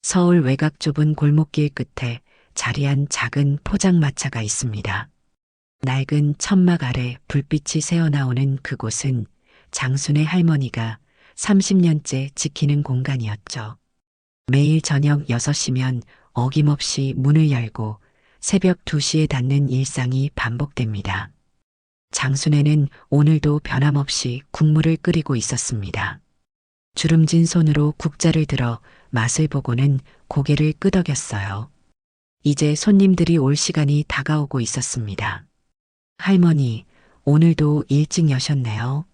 서울 외곽 좁은 골목길 끝에 자리한 작은 포장마차가 있습니다. 낡은 천막 아래 불빛이 새어나오는 그곳은 장순의 할머니가 30년째 지키는 공간이었죠. 매일 저녁 6시면 어김없이 문을 열고 새벽 2시에 닫는 일상이 반복됩니다. 장순애는 오늘도 변함없이 국물을 끓이고 있었습니다. 주름진 손으로 국자를 들어 맛을 보고는 고개를 끄덕였어요. 이제 손님들이 올 시간이 다가오고 있었습니다. 할머니, 오늘도 일찍 여셨네요.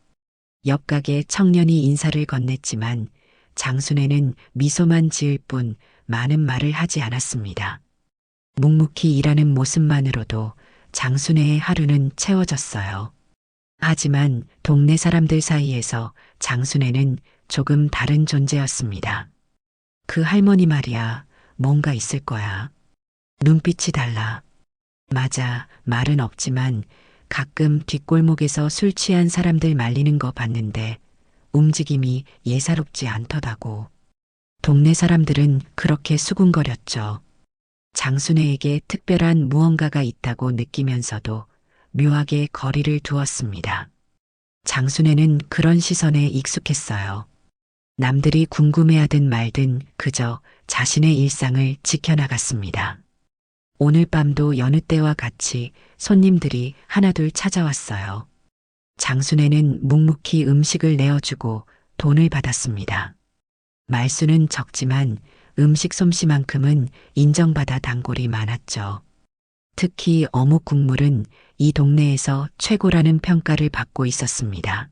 옆 가게 청년이 인사를 건넸지만 장순애는 미소만 지을 뿐 많은 말을 하지 않았습니다. 묵묵히 일하는 모습만으로도 장순애의 하루는 채워졌어요. 하지만 동네 사람들 사이에서 장순애는 조금 다른 존재였습니다. 그 할머니 말이야, 뭔가 있을 거야. 눈빛이 달라. 맞아, 말은 없지만 가끔 뒷골목에서 술 취한 사람들 말리는 거 봤는데 움직임이 예사롭지 않더라고. 동네 사람들은 그렇게 수군거렸죠. 장순애에게 특별한 무언가가 있다고 느끼면서도 묘하게 거리를 두었습니다. 장순애는 그런 시선에 익숙했어요. 남들이 궁금해하든 말든 그저 자신의 일상을 지켜나갔습니다. 오늘 밤도 여느 때와 같이 손님들이 하나둘 찾아왔어요. 장순애는 묵묵히 음식을 내어주고 돈을 받았습니다. 말수는 적지만 음식 솜씨만큼은 인정받아 단골이 많았죠. 특히 어묵 국물은 이 동네에서 최고라는 평가를 받고 있었습니다.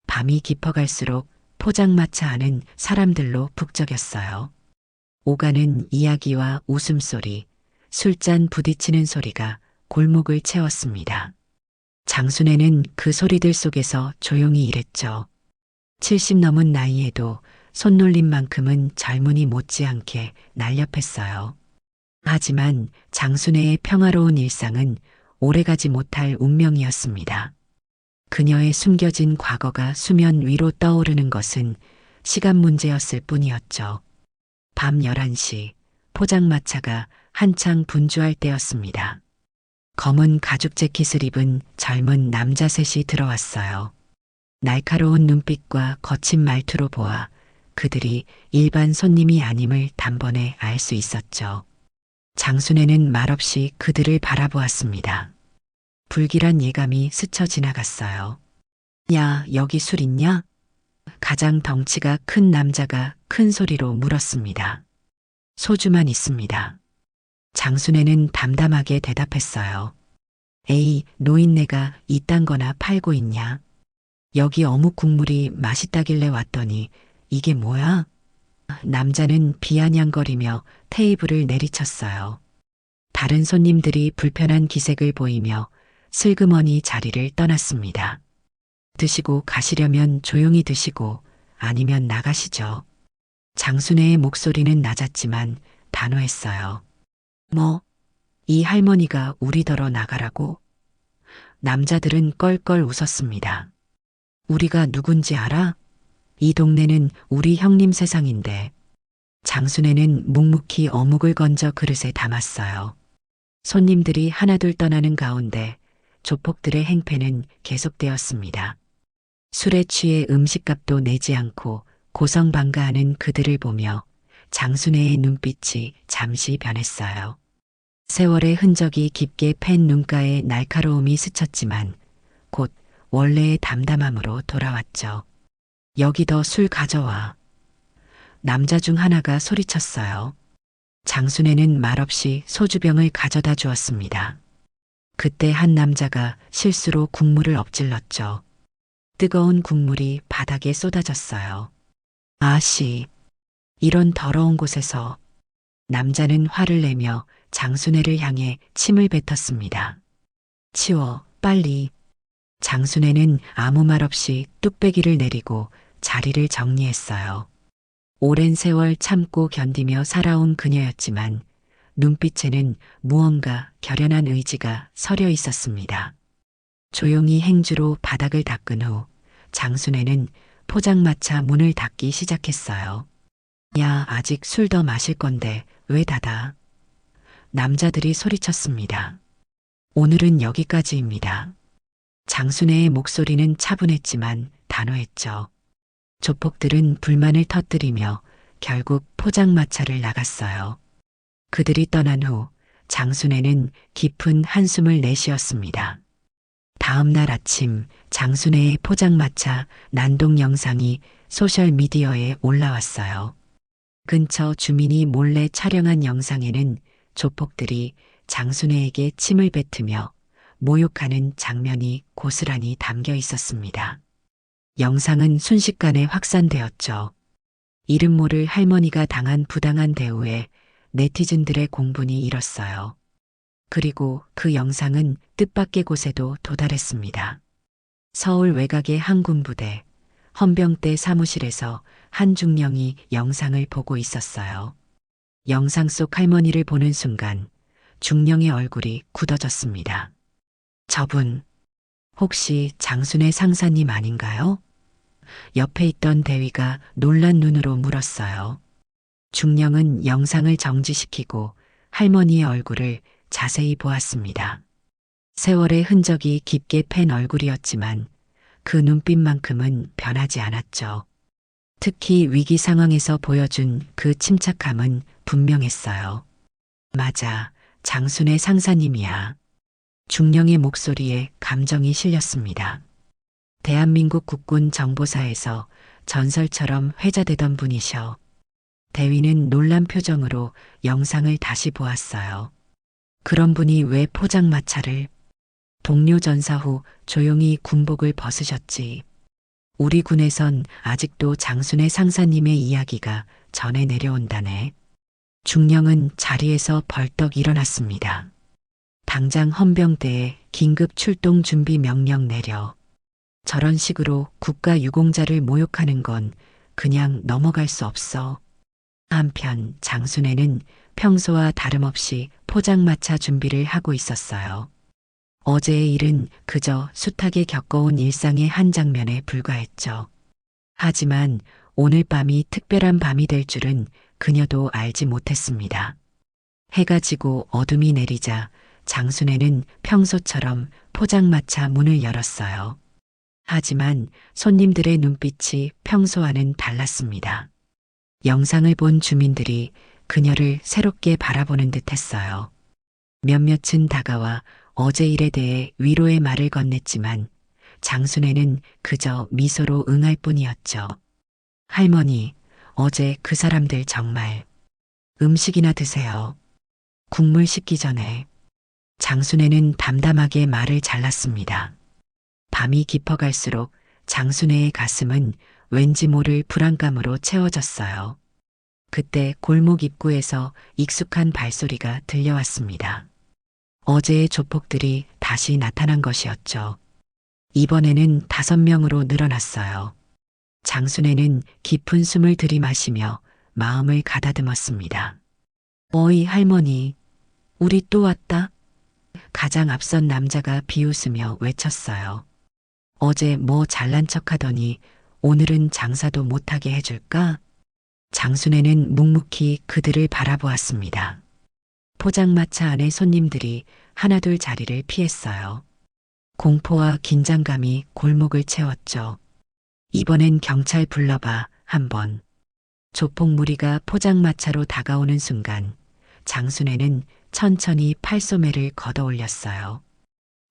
밤이 깊어갈수록 포장마차 안은 사람들로 북적였어요. 오가는 이야기와 웃음소리, 술잔 부딪히는 소리가 골목을 채웠습니다. 장순애는 그 소리들 속에서 조용히 일했죠. 70 넘은 나이에도 손놀림만큼은 젊은이 못지않게 날렵했어요. 하지만 장순애의 평화로운 일상은 오래가지 못할 운명이었습니다. 그녀의 숨겨진 과거가 수면 위로 떠오르는 것은 시간 문제였을 뿐이었죠. 밤 11시 포장마차가 한창 분주할 때였습니다. 검은 가죽 재킷을 입은 젊은 남자 셋이 들어왔어요. 날카로운 눈빛과 거친 말투로 보아 그들이 일반 손님이 아님을 단번에 알 수 있었죠. 장순애는 말없이 그들을 바라보았습니다. 불길한 예감이 스쳐 지나갔어요. 야, 여기 술 있냐? 가장 덩치가 큰 남자가 큰 소리로 물었습니다. 소주만 있습니다. 장순애는 담담하게 대답했어요. 에이, 노인네가 이딴 거나 팔고 있냐? 여기 어묵 국물이 맛있다길래 왔더니 이게 뭐야? 남자는 비아냥거리며 테이블을 내리쳤어요. 다른 손님들이 불편한 기색을 보이며 슬그머니 자리를 떠났습니다. 드시고 가시려면 조용히 드시고 아니면 나가시죠. 장순애의 목소리는 낮았지만 단호했어요. 뭐, 이 할머니가 우리더러 나가라고? 남자들은 껄껄 웃었습니다. 우리가 누군지 알아? 이 동네는 우리 형님 세상인데. 장순애는 묵묵히 어묵을 건져 그릇에 담았어요. 손님들이 하나둘 떠나는 가운데 조폭들의 행패는 계속되었습니다. 술에 취해 음식값도 내지 않고 고성방가하는 그들을 보며 장순애의 눈빛이 잠시 변했어요. 세월의 흔적이 깊게 팬 눈가에 날카로움이 스쳤지만 곧 원래의 담담함으로 돌아왔죠. 여기 더 술 가져와. 남자 중 하나가 소리쳤어요. 장순애는 말없이 소주병을 가져다 주었습니다. 그때 한 남자가 실수로 국물을 엎질렀죠. 뜨거운 국물이 바닥에 쏟아졌어요. 아씨, 이런 더러운 곳에서. 남자는 화를 내며 장순애를 향해 침을 뱉었습니다. 치워, 빨리. 장순애는 아무 말 없이 뚝배기를 내리고 자리를 정리했어요. 오랜 세월 참고 견디며 살아온 그녀였지만 눈빛에는 무언가 결연한 의지가 서려 있었습니다. 조용히 행주로 바닥을 닦은 후 장순애는 포장마차 문을 닫기 시작했어요. 야, 아직 술 더 마실 건데 왜 닫아? 남자들이 소리쳤습니다. 오늘은 여기까지입니다. 장순애의 목소리는 차분했지만 단호했죠. 조폭들은 불만을 터뜨리며 결국 포장마차를 나갔어요. 그들이 떠난 후 장순애는 깊은 한숨을 내쉬었습니다. 다음 날 아침 장순애의 포장마차 난동 영상이 소셜미디어에 올라왔어요. 근처 주민이 몰래 촬영한 영상에는 조폭들이 장순애에게 침을 뱉으며 모욕하는 장면이 고스란히 담겨 있었습니다. 영상은 순식간에 확산되었죠. 이름 모를 할머니가 당한 부당한 대우에 네티즌들의 공분이 일었어요. 그리고 그 영상은 뜻밖의 곳에도 도달했습니다. 서울 외곽의 한 군부대 헌병대 사무실에서 한 중령이 영상을 보고 있었어요. 영상 속 할머니를 보는 순간 중령의 얼굴이 굳어졌습니다. 저분, 혹시 장순의 상사님 아닌가요? 옆에 있던 대위가 놀란 눈으로 물었어요. 중령은 영상을 정지시키고 할머니의 얼굴을 자세히 보았습니다. 세월의 흔적이 깊게 팬 얼굴이었지만 그 눈빛만큼은 변하지 않았죠. 특히 위기 상황에서 보여준 그 침착함은 분명했어요. 맞아, 장순의 상사님이야. 중령의 목소리에 감정이 실렸습니다. 대한민국 국군 정보사에서 전설처럼 회자되던 분이셔. 대위는 놀란 표정으로 영상을 다시 보았어요. 그런 분이 왜 포장마차를? 동료 전사 후 조용히 군복을 벗으셨지. 우리 군에선 아직도 장순의 상사님의 이야기가 전해 내려온다네. 중령은 자리에서 벌떡 일어났습니다. 당장 헌병대에 긴급 출동 준비 명령 내려. 저런 식으로 국가 유공자를 모욕하는 건 그냥 넘어갈 수 없어. 한편 장순애는 평소와 다름없이 포장마차 준비를 하고 있었어요. 어제의 일은 그저 숱하게 겪어온 일상의 한 장면에 불과했죠. 하지만 오늘 밤이 특별한 밤이 될 줄은 그녀도 알지 못했습니다. 해가 지고 어둠이 내리자 장순애는 평소처럼 포장마차 문을 열었어요. 하지만 손님들의 눈빛이 평소와는 달랐습니다. 영상을 본 주민들이 그녀를 새롭게 바라보는 듯 했어요. 몇몇은 다가와 어제 일에 대해 위로의 말을 건넸지만 장순애는 그저 미소로 응할 뿐이었죠. 할머니, 어제 그 사람들 정말 음식이나 드세요. 국물 식기 전에. 장순애는 담담하게 말을 잘랐습니다. 밤이 깊어갈수록 장순애의 가슴은 왠지 모를 불안감으로 채워졌어요. 그때 골목 입구에서 익숙한 발소리가 들려왔습니다. 어제의 조폭들이 다시 나타난 것이었죠. 이번에는 5명으로 늘어났어요. 장순애는 깊은 숨을 들이마시며 마음을 가다듬었습니다. 어이 할머니, 우리 또 왔다. 가장 앞선 남자가 비웃으며 외쳤어요. 어제 뭐 잘난 척하더니 오늘은 장사도 못하게 해줄까? 장순애는 묵묵히 그들을 바라보았습니다. 포장마차 안의 손님들이 하나둘 자리를 피했어요. 공포와 긴장감이 골목을 채웠죠. 이번엔 경찰 불러봐, 한번. 조폭 무리가 포장마차로 다가오는 순간 장순애는 천천히 팔소매를 걷어 올렸어요.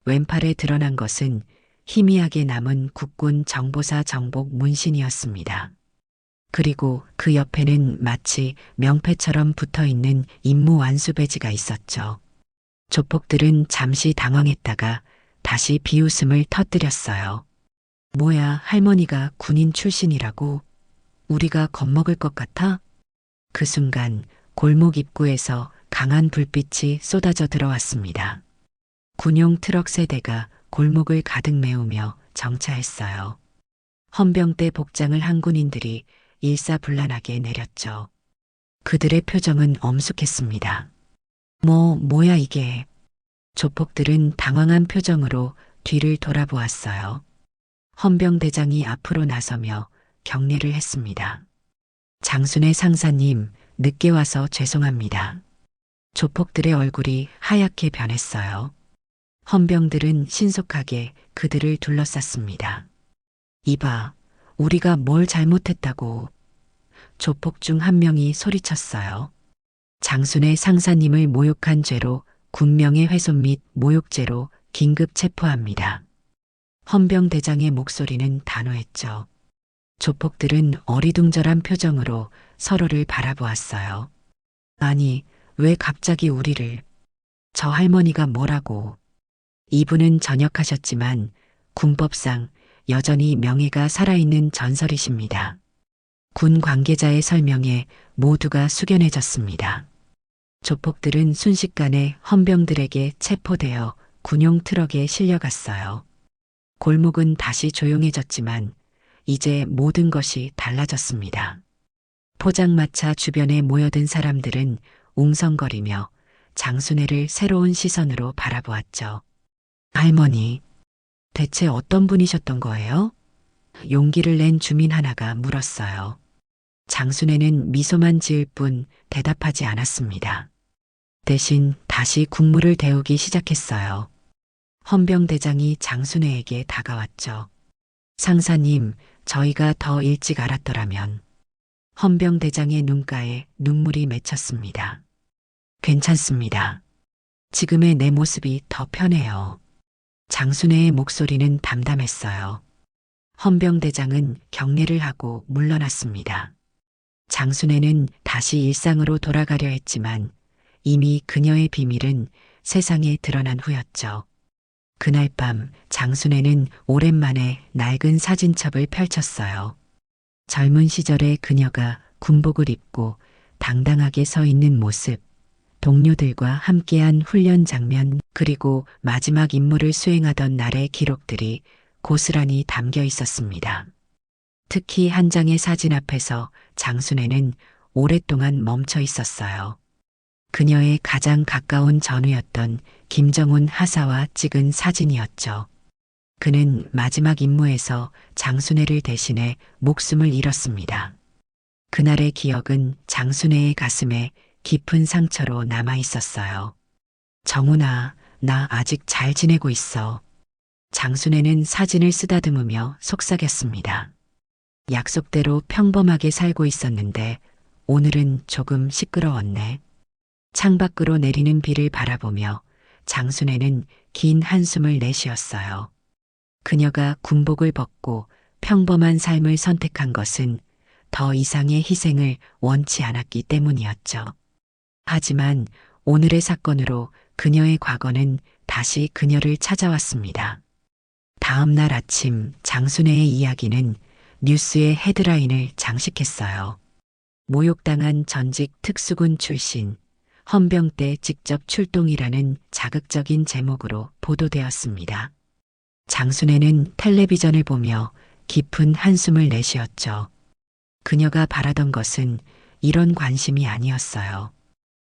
왼팔에 드러난 것은 희미하게 남은 국군 정보사 정복 문신이었습니다. 그리고 그 옆에는 마치 명패처럼 붙어있는 임무 완수 배지가 있었죠. 조폭들은 잠시 당황했다가 다시 비웃음을 터뜨렸어요. 뭐야, 할머니가 군인 출신이라고? 우리가 겁먹을 것 같아? 그 순간 골목 입구에서 강한 불빛이 쏟아져 들어왔습니다. 군용 트럭 세대가 골목을 가득 메우며 정차했어요. 헌병대 복장을 한 군인들이 일사불란하게 내렸죠. 그들의 표정은 엄숙했습니다. 뭐야 이게. 조폭들은 당황한 표정으로 뒤를 돌아보았어요. 헌병대장이 앞으로 나서며 경례를 했습니다. 장순의 상사님, 늦게 와서 죄송합니다. 조폭들의 얼굴이 하얗게 변했어요. 헌병들은 신속하게 그들을 둘러쌌습니다. 이봐, 우리가 뭘 잘못했다고. 조폭 중 한 명이 소리쳤어요. 장순의 상사님을 모욕한 죄로 군명예 훼손 및 모욕죄로 긴급 체포합니다. 헌병대장의 목소리는 단호했죠. 조폭들은 어리둥절한 표정으로 서로를 바라보았어요. 아니, 왜 갑자기 우리를? 저 할머니가 뭐라고? 이분은 전역하셨지만 군법상 여전히 명예가 살아있는 전설이십니다. 군 관계자의 설명에 모두가 숙연해졌습니다. 조폭들은 순식간에 헌병들에게 체포되어 군용 트럭에 실려갔어요. 골목은 다시 조용해졌지만 이제 모든 것이 달라졌습니다. 포장마차 주변에 모여든 사람들은 웅성거리며 장순애를 새로운 시선으로 바라보았죠. 할머니, 대체 어떤 분이셨던 거예요? 용기를 낸 주민 하나가 물었어요. 장순애는 미소만 지을 뿐 대답하지 않았습니다. 대신 다시 국물을 데우기 시작했어요. 헌병대장이 장순애에게 다가왔죠. 상사님, 저희가 더 일찍 알았더라면. 헌병대장의 눈가에 눈물이 맺혔습니다. 괜찮습니다. 지금의 내 모습이 더 편해요. 장순애의 목소리는 담담했어요. 헌병대장은 경례를 하고 물러났습니다. 장순애는 다시 일상으로 돌아가려 했지만 이미 그녀의 비밀은 세상에 드러난 후였죠. 그날 밤 장순애는 오랜만에 낡은 사진첩을 펼쳤어요. 젊은 시절의 그녀가 군복을 입고 당당하게 서 있는 모습, 동료들과 함께한 훈련 장면, 그리고 마지막 임무를 수행하던 날의 기록들이 고스란히 담겨 있었습니다. 특히 한 장의 사진 앞에서 장순애는 오랫동안 멈춰 있었어요. 그녀의 가장 가까운 전우였던 김정훈 하사와 찍은 사진이었죠. 그는 마지막 임무에서 장순애를 대신해 목숨을 잃었습니다. 그날의 기억은 장순애의 가슴에 깊은 상처로 남아 있었어요. 정훈아, 나 아직 잘 지내고 있어. 장순애는 사진을 쓰다듬으며 속삭였습니다. 약속대로 평범하게 살고 있었는데 오늘은 조금 시끄러웠네. 창밖으로 내리는 비를 바라보며 장순애는 긴 한숨을 내쉬었어요. 그녀가 군복을 벗고 평범한 삶을 선택한 것은 더 이상의 희생을 원치 않았기 때문이었죠. 하지만 오늘의 사건으로 그녀의 과거는 다시 그녀를 찾아왔습니다. 다음 날 아침 장순애의 이야기는 뉴스의 헤드라인을 장식했어요. 모욕당한 전직 특수군 출신, 헌병 때 직접 출동이라는 자극적인 제목으로 보도되었습니다. 장순애는 텔레비전을 보며 깊은 한숨을 내쉬었죠. 그녀가 바라던 것은 이런 관심이 아니었어요.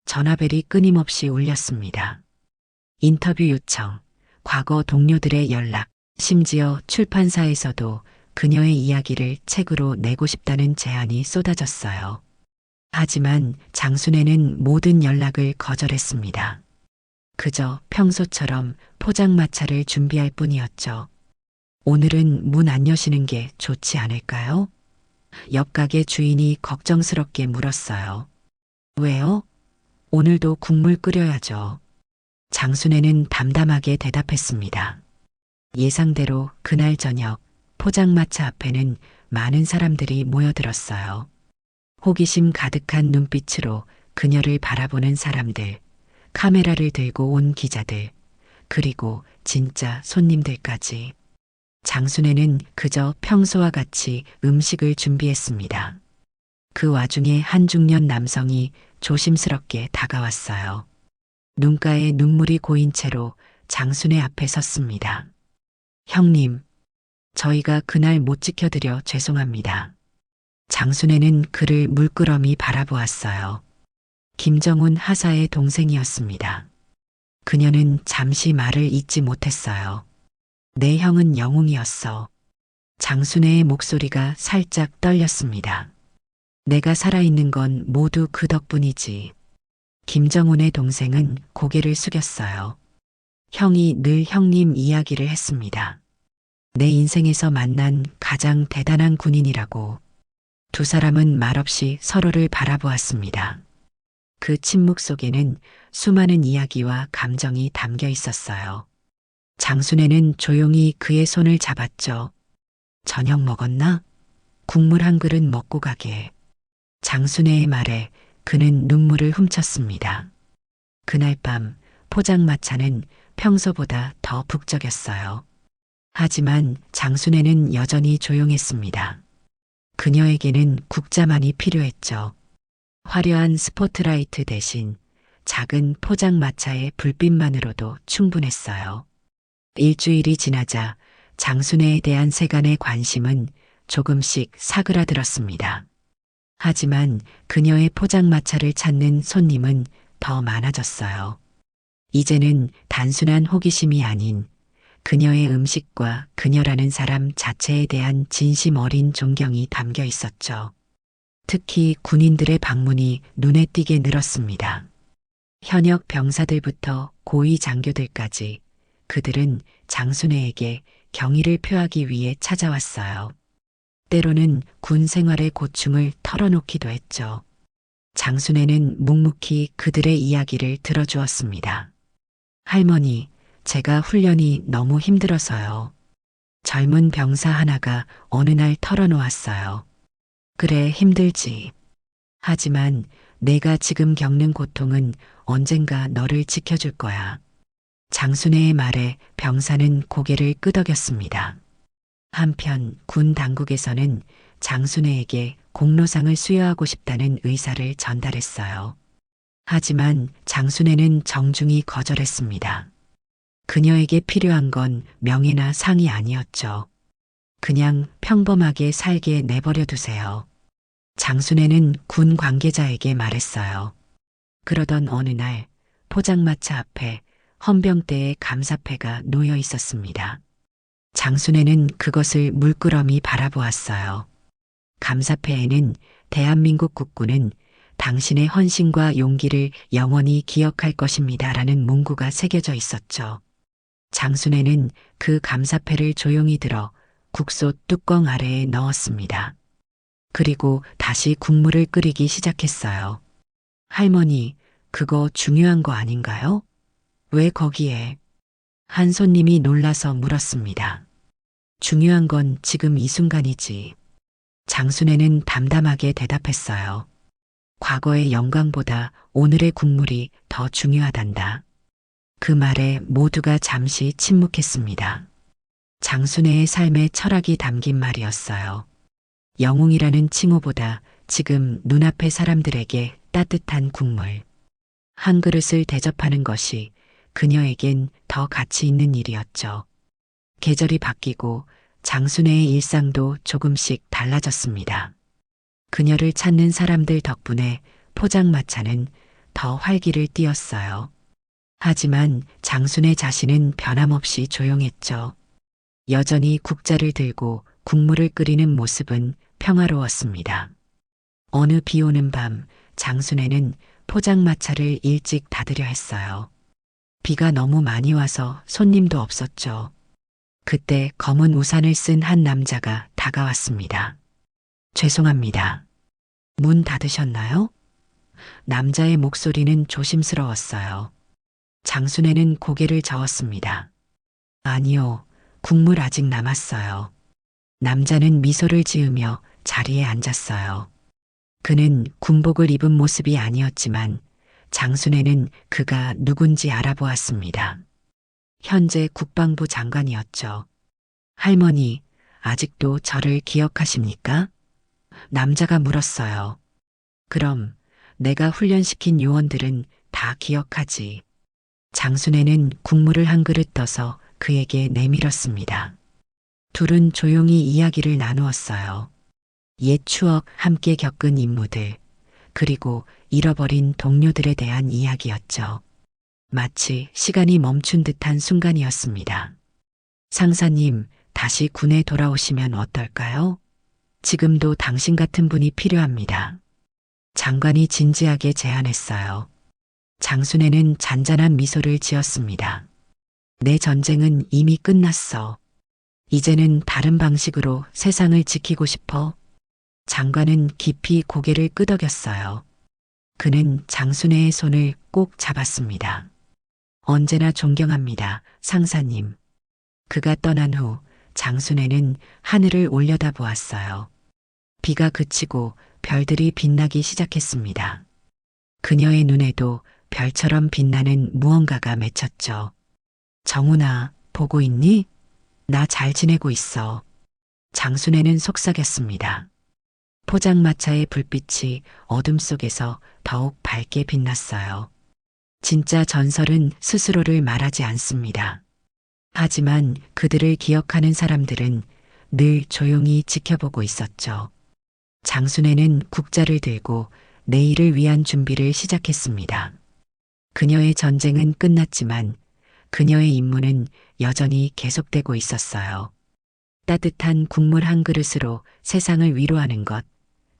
전화벨이 끊임없이 울렸습니다. 인터뷰 요청, 과거 동료들의 연락, 심지어 출판사에서도 그녀의 이야기를 책으로 내고 싶다는 제안이 쏟아졌어요. 하지만 장순애는 모든 연락을 거절했습니다. 그저 평소처럼 포장마차를 준비할 뿐이었죠. 오늘은 문 안 여시는 게 좋지 않을까요? 옆 가게 주인이 걱정스럽게 물었어요. 왜요? 오늘도 국물 끓여야죠. 장순애는 담담하게 대답했습니다. 예상대로 그날 저녁 포장마차 앞에는 많은 사람들이 모여들었어요. 호기심 가득한 눈빛으로 그녀를 바라보는 사람들, 카메라를 들고 온 기자들, 그리고 진짜 손님들까지. 장순애는 그저 평소와 같이 음식을 준비했습니다. 그 와중에 한 중년 남성이 조심스럽게 다가왔어요. 눈가에 눈물이 고인 채로 장순애 앞에 섰습니다. 형님, 저희가 그날 못 지켜드려 죄송합니다. 장순애는 그를 물끄러미 바라보았어요. 김정훈 하사의 동생이었습니다. 그녀는 잠시 말을 잇지 못했어요. 내 형은 영웅이었어. 장순애의 목소리가 살짝 떨렸습니다. 내가 살아있는 건 모두 그 덕분이지. 김정훈의 동생은 고개를 숙였어요. 형이 늘 형님 이야기를 했습니다. 내 인생에서 만난 가장 대단한 군인이라고. 두 사람은 말없이 서로를 바라보았습니다. 그 침묵 속에는 수많은 이야기와 감정이 담겨 있었어요. 장순애는 조용히 그의 손을 잡았죠. 저녁 먹었나? 국물 한 그릇 먹고 가게. 장순애의 말에 그는 눈물을 훔쳤습니다. 그날 밤 포장마차는 평소보다 더 북적였어요. 하지만 장순애는 여전히 조용했습니다. 그녀에게는 국자만이 필요했죠. 화려한 스포트라이트 대신 작은 포장마차의 불빛만으로도 충분했어요. 일주일이 지나자 장순애에 대한 세간의 관심은 조금씩 사그라들었습니다. 하지만 그녀의 포장마차를 찾는 손님은 더 많아졌어요. 이제는 단순한 호기심이 아닌 그녀의 음식과 그녀라는 사람 자체에 대한 진심 어린 존경이 담겨 있었죠. 특히 군인들의 방문이 눈에 띄게 늘었습니다. 현역 병사들부터 고위 장교들까지 그들은 장순애에게 경의를 표하기 위해 찾아왔어요. 때로는 군 생활의 고충을 털어놓기도 했죠. 장순애는 묵묵히 그들의 이야기를 들어주었습니다. 할머니, 제가 훈련이 너무 힘들어서요. 젊은 병사 하나가 어느 날 털어놓았어요. 그래, 힘들지. 하지만 내가 지금 겪는 고통은 언젠가 너를 지켜줄 거야. 장순애의 말에 병사는 고개를 끄덕였습니다. 한편 군 당국에서는 장순애에게 공로상을 수여하고 싶다는 의사를 전달했어요. 하지만 장순애는 정중히 거절했습니다. 그녀에게 필요한 건 명예나 상이 아니었죠. 그냥 평범하게 살게 내버려 두세요. 장순애는 군 관계자에게 말했어요. 그러던 어느 날 포장마차 앞에 헌병대의 감사패가 놓여 있었습니다. 장순애는 그것을 물끄러미 바라보았어요. 감사패에는 대한민국 국군은 당신의 헌신과 용기를 영원히 기억할 것입니다라는 문구가 새겨져 있었죠. 장순애는 그 감사패를 조용히 들어 국솥 뚜껑 아래에 넣었습니다. 그리고 다시 국물을 끓이기 시작했어요. 할머니, 그거 중요한 거 아닌가요? 왜 거기에? 한 손님이 놀라서 물었습니다. 중요한 건 지금 이 순간이지. 장순애는 담담하게 대답했어요. 과거의 영광보다 오늘의 국물이 더 중요하단다. 그 말에 모두가 잠시 침묵했습니다. 장순애의 삶의 철학이 담긴 말이었어요. 영웅이라는 칭호보다 지금 눈앞의 사람들에게 따뜻한 국물, 한 그릇을 대접하는 것이 그녀에겐 더 가치 있는 일이었죠. 계절이 바뀌고 장순애의 일상도 조금씩 달라졌습니다. 그녀를 찾는 사람들 덕분에 포장마차는 더 활기를 띠었어요. 하지만 장순애 자신은 변함없이 조용했죠. 여전히 국자를 들고 국물을 끓이는 모습은 평화로웠습니다. 어느 비 오는 밤 장순애는 포장마차를 일찍 닫으려 했어요. 비가 너무 많이 와서 손님도 없었죠. 그때 검은 우산을 쓴 한 남자가 다가왔습니다. 죄송합니다. 문 닫으셨나요? 남자의 목소리는 조심스러웠어요. 장순애는 고개를 저었습니다. 아니요, 국물 아직 남았어요. 남자는 미소를 지으며 자리에 앉았어요. 그는 군복을 입은 모습이 아니었지만 장순애는 그가 누군지 알아보았습니다. 현재 국방부 장관이었죠. 할머니, 아직도 저를 기억하십니까? 남자가 물었어요. 그럼 내가 훈련시킨 요원들은 다 기억하지. 장순애는 국물을 한 그릇 떠서 그에게 내밀었습니다. 둘은 조용히 이야기를 나누었어요. 옛 추억, 함께 겪은 인물들, 그리고 잃어버린 동료들에 대한 이야기였죠. 마치 시간이 멈춘 듯한 순간이었습니다. 상사님, 다시 군에 돌아오시면 어떨까요? 지금도 당신 같은 분이 필요합니다. 장관이 진지하게 제안했어요. 장순애는 잔잔한 미소를 지었습니다. 내 전쟁은 이미 끝났어. 이제는 다른 방식으로 세상을 지키고 싶어. 장관은 깊이 고개를 끄덕였어요. 그는 장순애의 손을 꼭 잡았습니다. 언제나 존경합니다, 상사님. 그가 떠난 후 장순애는 하늘을 올려다보았어요. 비가 그치고 별들이 빛나기 시작했습니다. 그녀의 눈에도 별처럼 빛나는 무언가가 맺혔죠. 정훈아, 보고 있니? 나 잘 지내고 있어. 장순애는 속삭였습니다. 포장마차의 불빛이 어둠 속에서 더욱 밝게 빛났어요. 진짜 전설은 스스로를 말하지 않습니다. 하지만 그들을 기억하는 사람들은 늘 조용히 지켜보고 있었죠. 장순애는 국자를 들고 내일을 위한 준비를 시작했습니다. 그녀의 전쟁은 끝났지만 그녀의 임무는 여전히 계속되고 있었어요. 따뜻한 국물 한 그릇으로 세상을 위로하는 것,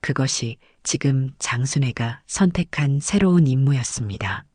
그것이 지금 장순애가 선택한 새로운 임무였습니다.